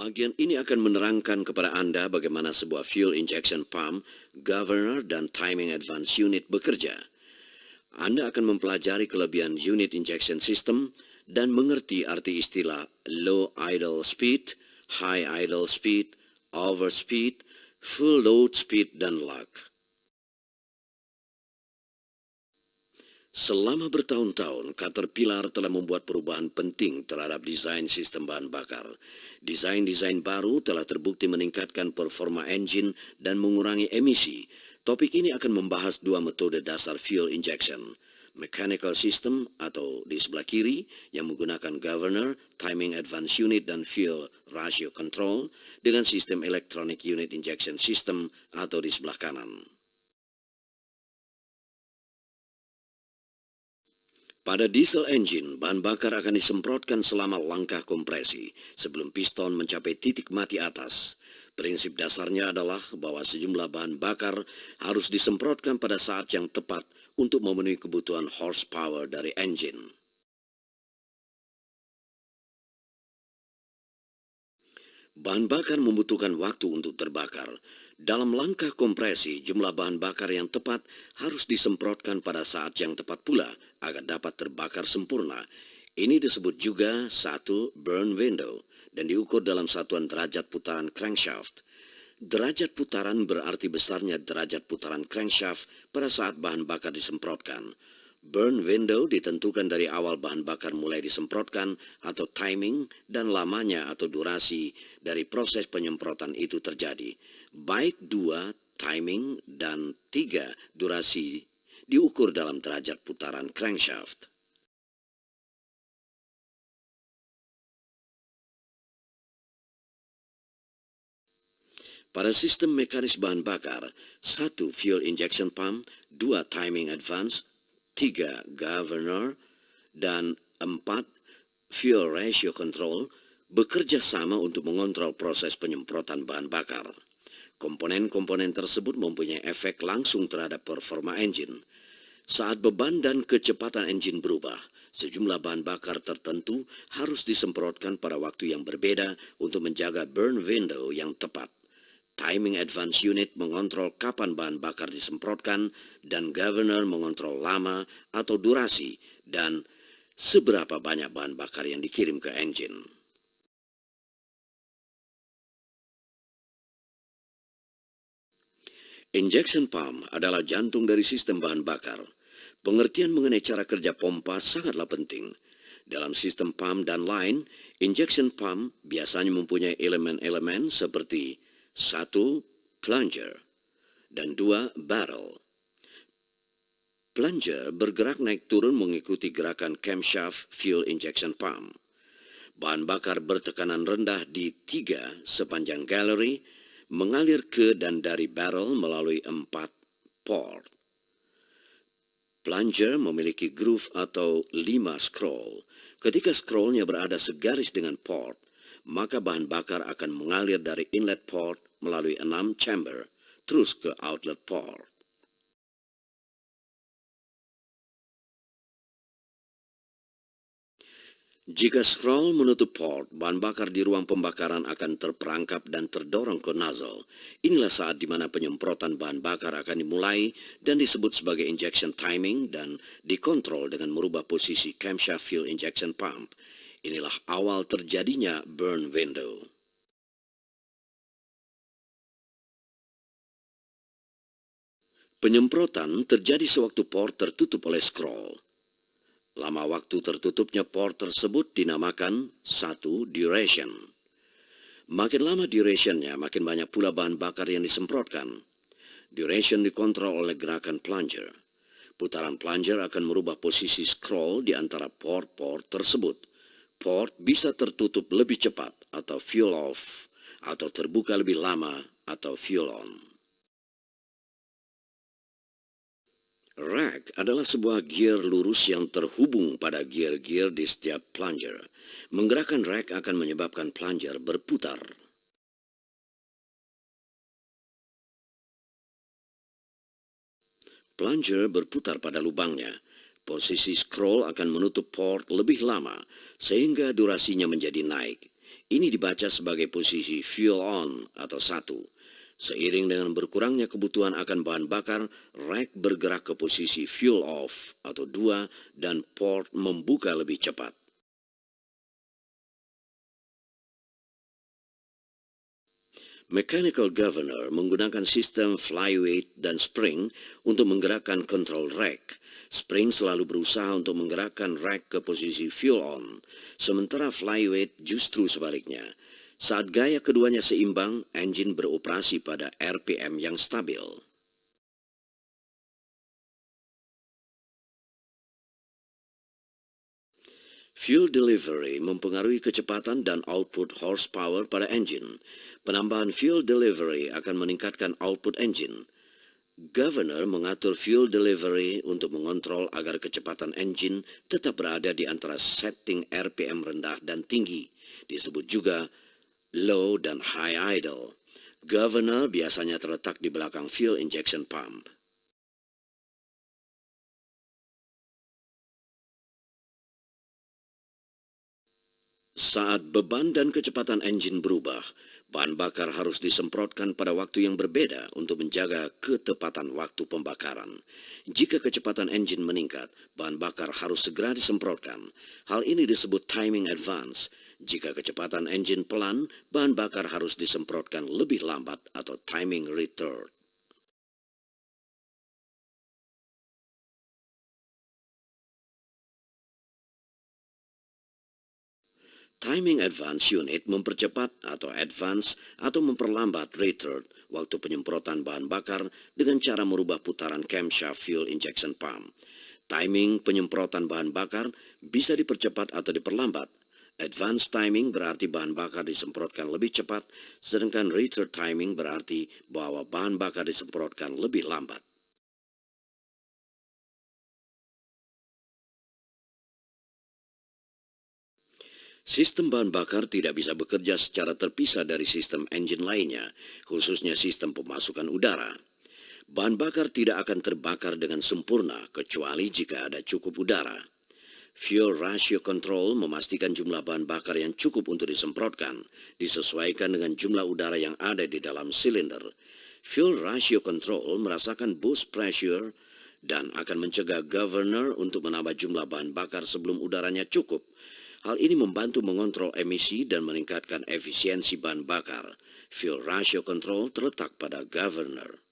Bagian ini akan menerangkan kepada Anda bagaimana sebuah fuel injection pump, governor, dan timing advance unit bekerja. Anda akan mempelajari kelebihan unit injection system dan mengerti arti istilah low idle speed, high idle speed, overspeed, full load speed, dan lock. Selama bertahun-tahun, Caterpillar telah membuat perubahan penting terhadap desain sistem bahan bakar. Desain-desain baru telah terbukti meningkatkan performa engine dan mengurangi emisi. Topik ini akan membahas dua metode dasar fuel injection. Mechanical system atau di sebelah kiri yang menggunakan governor, timing advance unit, dan fuel ratio control dengan sistem electronic unit injection system atau di sebelah kanan. Pada diesel engine, bahan bakar akan disemprotkan selama langkah kompresi sebelum piston mencapai titik mati atas. Prinsip dasarnya adalah bahwa sejumlah bahan bakar harus disemprotkan pada saat yang tepat untuk memenuhi kebutuhan horsepower dari engine. Bahan bakar membutuhkan waktu untuk terbakar. Dalam langkah kompresi, jumlah bahan bakar yang tepat harus disemprotkan pada saat yang tepat pula agar dapat terbakar sempurna. Ini disebut juga satu burn window dan diukur dalam satuan derajat putaran crankshaft. Derajat putaran berarti besarnya derajat putaran crankshaft pada saat bahan bakar disemprotkan. Burn window ditentukan dari awal bahan bakar mulai disemprotkan atau timing dan lamanya atau durasi dari proses penyemprotan itu terjadi. Baik 2, timing, dan 3, durasi diukur dalam derajat putaran crankshaft. Pada sistem mekanis bahan bakar, 1 fuel injection pump, 2 timing advance, 3 governor, dan 4 fuel ratio control bekerja sama untuk mengontrol proses penyemprotan bahan bakar. Komponen-komponen tersebut mempunyai efek langsung terhadap performa engine. Saat beban dan kecepatan engine berubah, sejumlah bahan bakar tertentu harus disemprotkan pada waktu yang berbeda untuk menjaga burn window yang tepat. Timing advance unit mengontrol kapan bahan bakar disemprotkan dan governor mengontrol lama atau durasi dan seberapa banyak bahan bakar yang dikirim ke engine. Injection pump adalah jantung dari sistem bahan bakar. Pengertian mengenai cara kerja pompa sangatlah penting. Dalam sistem pump dan line, injection pump biasanya mempunyai elemen-elemen seperti 1. Plunger dan 2. Barrel. Plunger bergerak naik turun mengikuti gerakan camshaft fuel injection pump. Bahan bakar bertekanan rendah di 3 sepanjang gallery mengalir ke dan dari barrel melalui 4 port. Plunger memiliki groove atau 5 scroll. Ketika scrollnya berada segaris dengan port, maka bahan bakar akan mengalir dari inlet port melalui 6 chamber, terus ke outlet port. Jika scroll menutup port, bahan bakar di ruang pembakaran akan terperangkap dan terdorong ke nozzle. Inilah saat di mana penyemprotan bahan bakar akan dimulai dan disebut sebagai injection timing dan dikontrol dengan merubah posisi camshaft fuel injection pump. Inilah awal terjadinya burn window. Penyemprotan terjadi sewaktu port tertutup oleh scroll. Lama waktu tertutupnya port tersebut dinamakan 1. Duration. Makin lama durationnya, makin banyak pula bahan bakar yang disemprotkan. Duration dikontrol oleh gerakan plunger. Putaran plunger akan merubah posisi scroll di antara port-port tersebut. Port bisa tertutup lebih cepat atau fuel off, atau terbuka lebih lama atau fuel on. Rack adalah sebuah gear lurus yang terhubung pada gear-gear di setiap plunger. Menggerakkan rack akan menyebabkan plunger berputar. Plunger berputar pada lubangnya. Posisi scroll akan menutup port lebih lama, sehingga durasinya menjadi naik. Ini dibaca sebagai posisi fuel on atau 1. Seiring dengan berkurangnya kebutuhan akan bahan bakar, rack bergerak ke posisi fuel off atau 2 dan port membuka lebih cepat. Mechanical governor menggunakan sistem flyweight dan spring untuk menggerakkan control rack. Spring selalu berusaha untuk menggerakkan rack ke posisi fuel on, sementara flyweight justru sebaliknya. Saat gaya keduanya seimbang, engine beroperasi pada RPM yang stabil. Fuel delivery mempengaruhi kecepatan dan output horsepower pada engine. Penambahan fuel delivery akan meningkatkan output engine. Governor mengatur fuel delivery untuk mengontrol agar kecepatan engine tetap berada di antara setting RPM rendah dan tinggi. Disebut juga low dan high idle. Governor biasanya terletak di belakang fuel injection pump. Saat beban dan kecepatan engine berubah, bahan bakar harus disemprotkan pada waktu yang berbeda untuk menjaga ketepatan waktu pembakaran. Jika kecepatan engine meningkat, bahan bakar harus segera disemprotkan. Hal ini disebut timing advance. Jika kecepatan engine pelan, bahan bakar harus disemprotkan lebih lambat atau timing retard. Timing advance unit mempercepat atau advance atau memperlambat retard waktu penyemprotan bahan bakar dengan cara merubah putaran camshaft fuel injection pump. Timing penyemprotan bahan bakar bisa dipercepat atau diperlambat. Advance timing berarti bahan bakar disemprotkan lebih cepat, sedangkan retard timing berarti bahwa bahan bakar disemprotkan lebih lambat. Sistem bahan bakar tidak bisa bekerja secara terpisah dari sistem engine lainnya, khususnya sistem pemasukan udara. Bahan bakar tidak akan terbakar dengan sempurna kecuali jika ada cukup udara. Fuel ratio control memastikan jumlah bahan bakar yang cukup untuk disemprotkan disesuaikan dengan jumlah udara yang ada di dalam silinder. Fuel ratio control merasakan boost pressure dan akan mencegah governor untuk menambah jumlah bahan bakar sebelum udaranya cukup. Hal ini membantu mengontrol emisi dan meningkatkan efisiensi bahan bakar. Fuel ratio control terletak pada governor.